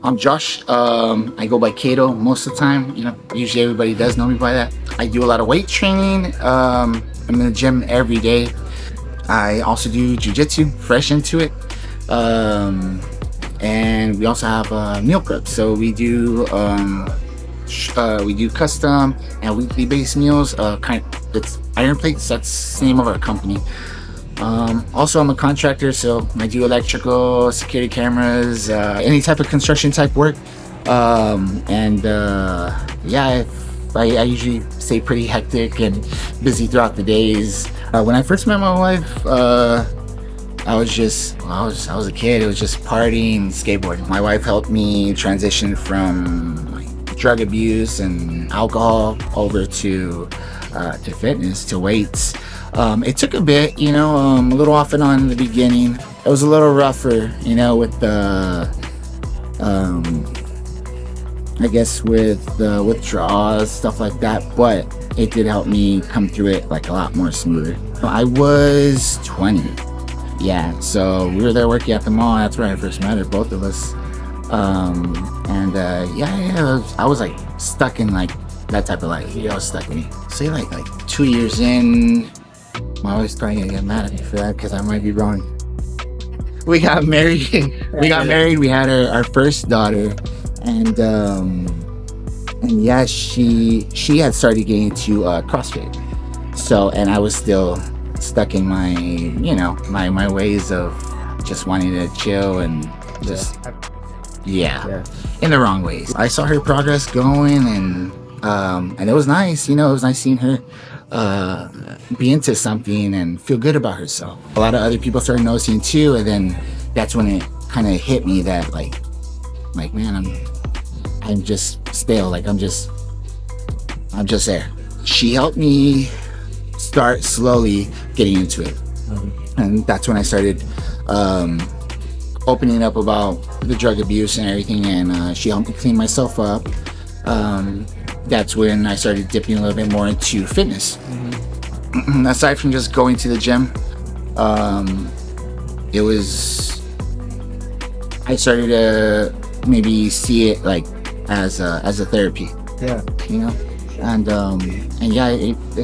I'm Josh. I go by Kato most of the time. Usually everybody does know me by that. I do a lot of weight training. I'm in the gym every day. I also do jiu-jitsu, fresh into it. And we also have meal prep. So we do custom and weekly based meals. It's Iron Plates. That's the name of our company. Also, I'm a contractor, so I do electrical, security cameras, any type of construction type work. I usually stay pretty hectic and busy throughout the days. When I first met my wife, I was a kid. It was just partying, skateboarding. My wife helped me transition from drug abuse and alcohol over to fitness, to weights. It took a bit, a little off and on in the beginning. It was a little rougher, with the, with the withdrawals, stuff like that. But it did help me come through it like a lot more smoother. I was 20. Yeah, so we were there working at the mall. That's where I first met her, both of us. I was like stuck in like that type of life. I was stuck in, say like 2 years in. My wife's probably gonna get mad at me for that because I might be wrong. We got married. We had our first daughter, and she had started getting into CrossFit. So, and I was still stuck in my my ways of just wanting to chill and just in the wrong ways. I saw her progress going, and it was nice. It was nice seeing her be into something and feel good about herself. A lot of other people started noticing too, and then that's when it kind of hit me that like man, I'm just stale. Like I'm just there. She helped me start slowly getting into it, and that's when I started opening up about the drug abuse and everything, and she helped me clean myself up. That's when I started dipping a little bit more into fitness. Aside from just going to the gym, I started to maybe see it like as a therapy. It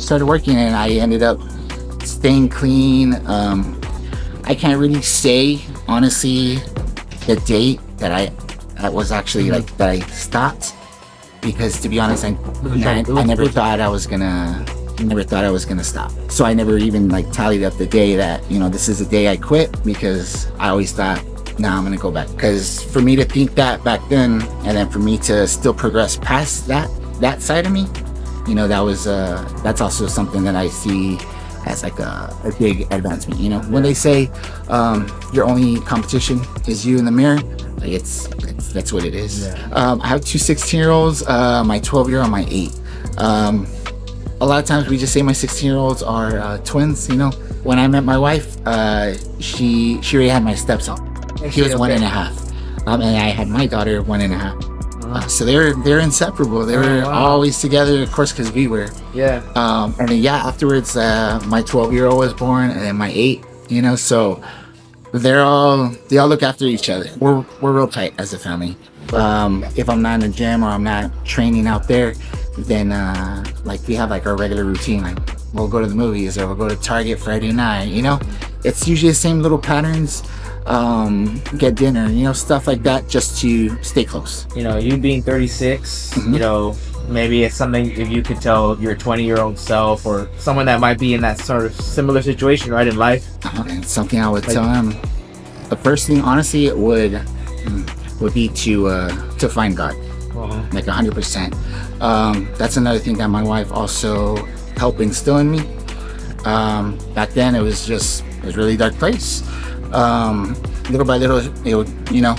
started working, and I ended up staying clean. I can't really say honestly the date that I was actually that I stopped, because to be honest, I never thought I was gonna stop. So I never even tallied up the day that this is the day I quit, because I always thought, nah, I'm gonna go back. Because for me to think that back then, and then for me to still progress past that side of me, that's also something that I see as like a big advancement. When they say your only competition is you in the mirror, that's what it is. I have two 16-year-olds, my 12-year-old and my 8. A lot of times we just say my 16-year-olds are twins. When I met my wife, she already had my stepson. He was 1.5, and I had my daughter 1.5. So they're inseparable. They were always together, of course, because we were. And then afterwards, my 12-year-old was born, and then my 8. So they all look after each other. We're real tight as a family. If I'm not in the gym or I'm not training out there, then we have our regular routine. We'll go to the movies, or we'll go to Target Friday night. It's usually the same little patterns. Get dinner, stuff like that, just to stay close. You being 36, maybe it's something, if you could tell your 20-year-old self, or someone that might be in that sort of similar situation right in life. It's something I would tell them. The first thing, honestly, it would be to find God, 100%. That's another thing that my wife also helped instill in me. Back then, it was really dark place. Little by little, it would,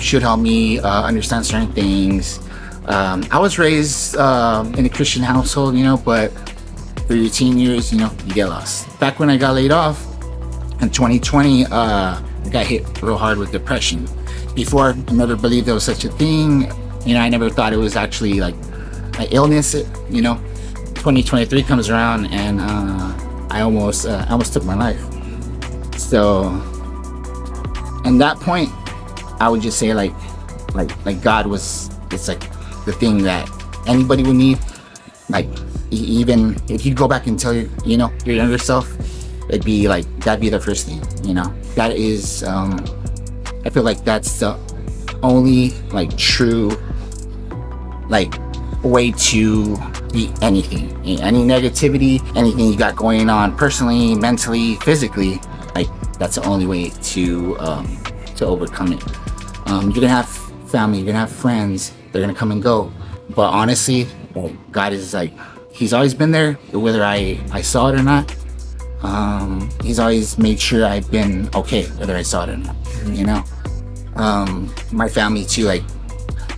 should help me understand certain things. I was raised in a Christian household, but through your teen years, you get lost. Back when I got laid off in 2020, I got hit real hard with depression. Before, I never believed there was such a thing. I never thought it was actually an illness. 2023 comes around, and I almost took my life. So, at that point, I would just say like God was, it's like the thing that anybody would need. Like even if you go back and tell your younger self, it'd be like that'd be the first thing. That is I feel like that's the only like true like way to beat anything, any negativity, anything you got going on personally, mentally, physically. Like that's the only way to overcome it. You're gonna have family, you're gonna have friends, they're gonna come and go, but honestly, God is like, he's always been there, whether I saw it or not. He's always made sure I've been okay, whether I saw it or not. My family too, like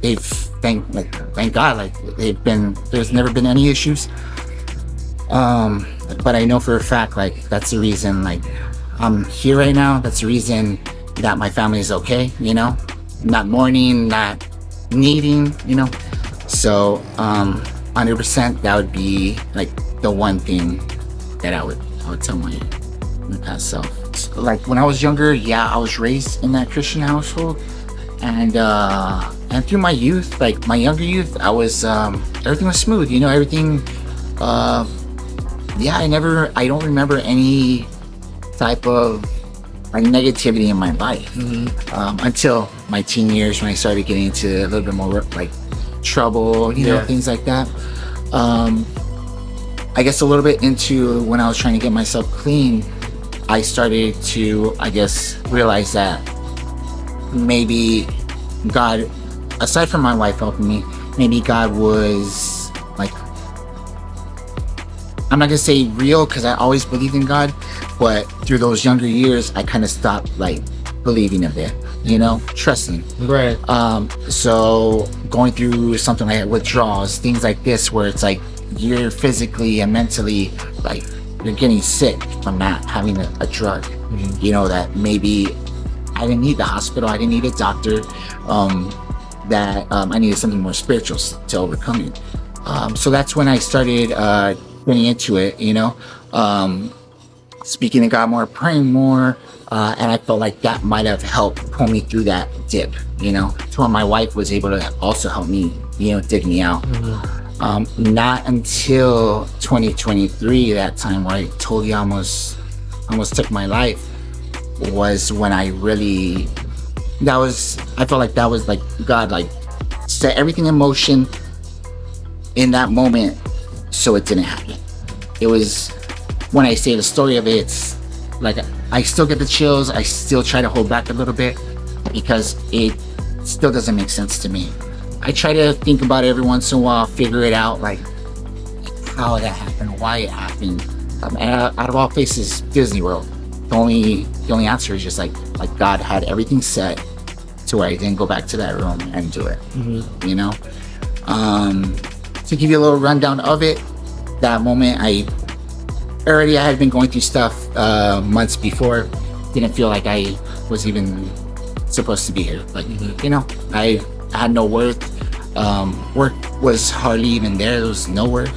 they've thank God, like there's never been any issues. But I know for a fact, like that's the reason like I'm here right now. That's the reason that my family is okay, not mourning, not needing, so 100% that would be like the one thing that I would tell my past self. So, like when I was younger, I was raised in that Christian household, and through my youth, like my younger youth, I was everything was smooth, everything. I don't remember any type of like negativity in my life until my teen years, when I started getting into a little bit more like trouble, things like that. I guess a little bit into when I was trying to get myself clean, I started to, I guess, realize that maybe God, aside from my wife helping me, maybe God was like, I'm not gonna say real, because I always believed in God, but through those younger years, I kind of stopped like believing of it, trusting. Right. So going through something like withdrawals, things like this, where it's like you're physically and mentally like you're getting sick from not having a drug. That maybe I didn't need the hospital, I didn't need a doctor, that I needed something more spiritual to overcome it. So that's when I started getting into it, speaking to God more, praying more, and I felt like that might have helped pull me through that dip, to where my wife was able to also help me, dig me out. Not until 2023, that time where I totally almost took my life, was when I felt like that was like God like set everything in motion in that moment so it didn't happen. It was, when I say the story of it, it's like I still get the chills, I still try to hold back a little bit because it still doesn't make sense to me. I try to think about it every once in a while, figure it out, like how that happened, why it happened. And out of all places, Disney World. The only answer is just like God had everything set to where I didn't go back to that room and do it. To give you a little rundown of it, that moment I had been going through stuff months before. Didn't feel like I was even supposed to be here. Like I had no worth. Work was hardly even there. There was no work.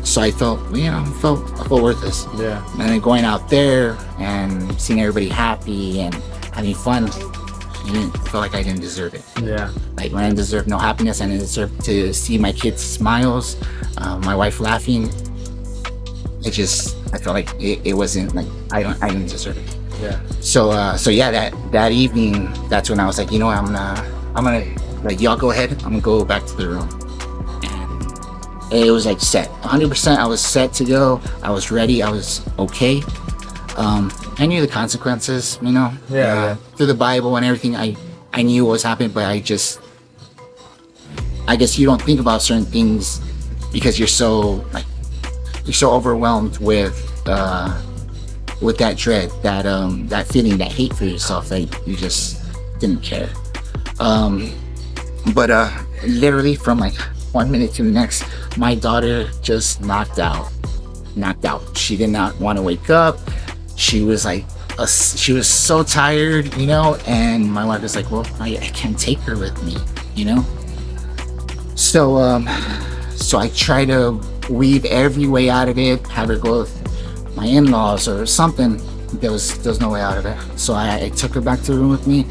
So I felt worthless. Yeah. And then going out there and seeing everybody happy and having fun, I didn't feel like I didn't deserve it. Yeah. Like when I deserve no happiness, I didn't deserve to see my kids' smiles, my wife laughing. I felt like it wasn't like I didn't deserve it. Yeah. So that evening, that's when I was like, I'm gonna like, y'all go ahead. I'm gonna go back to the room. And it was like set, 100%. I was set to go. I was ready. I was okay. I knew the consequences, through the Bible and everything. I knew what was happening, but I guess you don't think about certain things because you're so overwhelmed with that dread, that feeling, that hate for yourself, that you just didn't care. But literally from like 1 minute to the next, my daughter just knocked out. She did not want to wake up. She was like, she was so tired, and my wife was like, well, I can't take her with me, So I try to weave every way out of it, have her go with my in-laws or something. There was no way out of it. So I took her back to the room with me,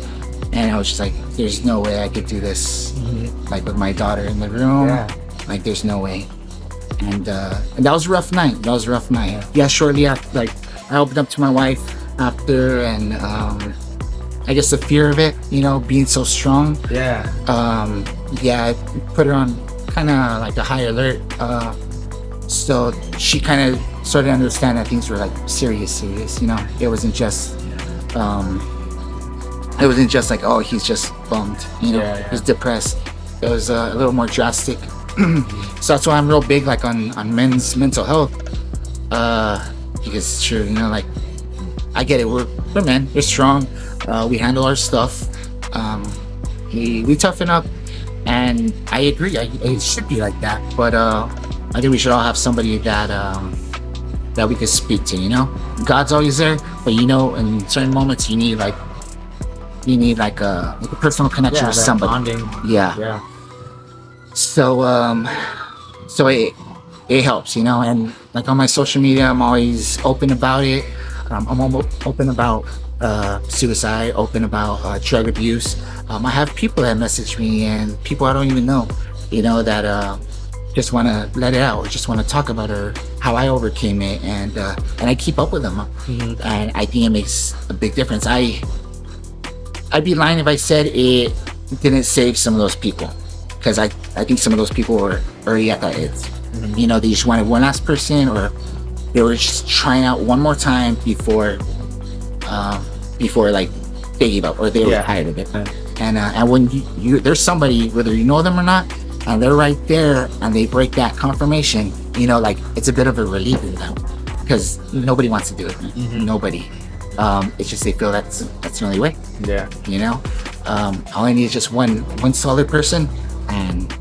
and I was just like, there's no way I could do this, like with my daughter in the room. Yeah. Like, there's no way. And that was a rough night. Yeah, shortly after, like, I opened up to my wife after, and I guess the fear of it, you know, being so strong. Yeah. Yeah, I put her on kind of like a high alert. So she kind of started to understand that things were like serious, you know. It wasn't just like, oh, he's just bummed, you know. He's depressed. It was a little more drastic. So that's why I'm real big like on men's mental health, because sure, you know, like, I get it, we're men, we're strong, we handle our stuff, we toughen up, and I agree, it should be like that, but I think we should all have somebody that we could speak to, you know. God's always there, but you know, in certain moments you need like a personal connection with somebody. Bonding. Yeah. So it helps, you know. And like on my social media, I'm always open about it. I'm open about suicide, open about drug abuse. I have people that message me, and people I don't even know, you know, that just want to let it out, or just want to talk about how I overcame it, and I keep up with them. And I think it makes a big difference. I'd be lying if I said it didn't save some of those people, because I think some of those people were already at that edge. You know, they just wanted one last person, or they were just trying out one more time before like they gave up, or they were tired of it. And when you there's somebody, whether you know them or not, and they're right there and they break that confirmation, you know, like, it's a bit of a relief in them, because nobody wants to do it. Nobody. It's just they feel that's the only way. Yeah. You know, all I need is just one solid person, and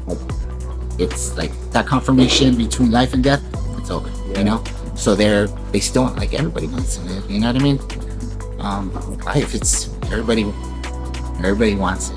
it's like that confirmation between life and death. It's over. You know, so they still, like, everybody wants to live. You know what I mean? Life, it's everybody wants it.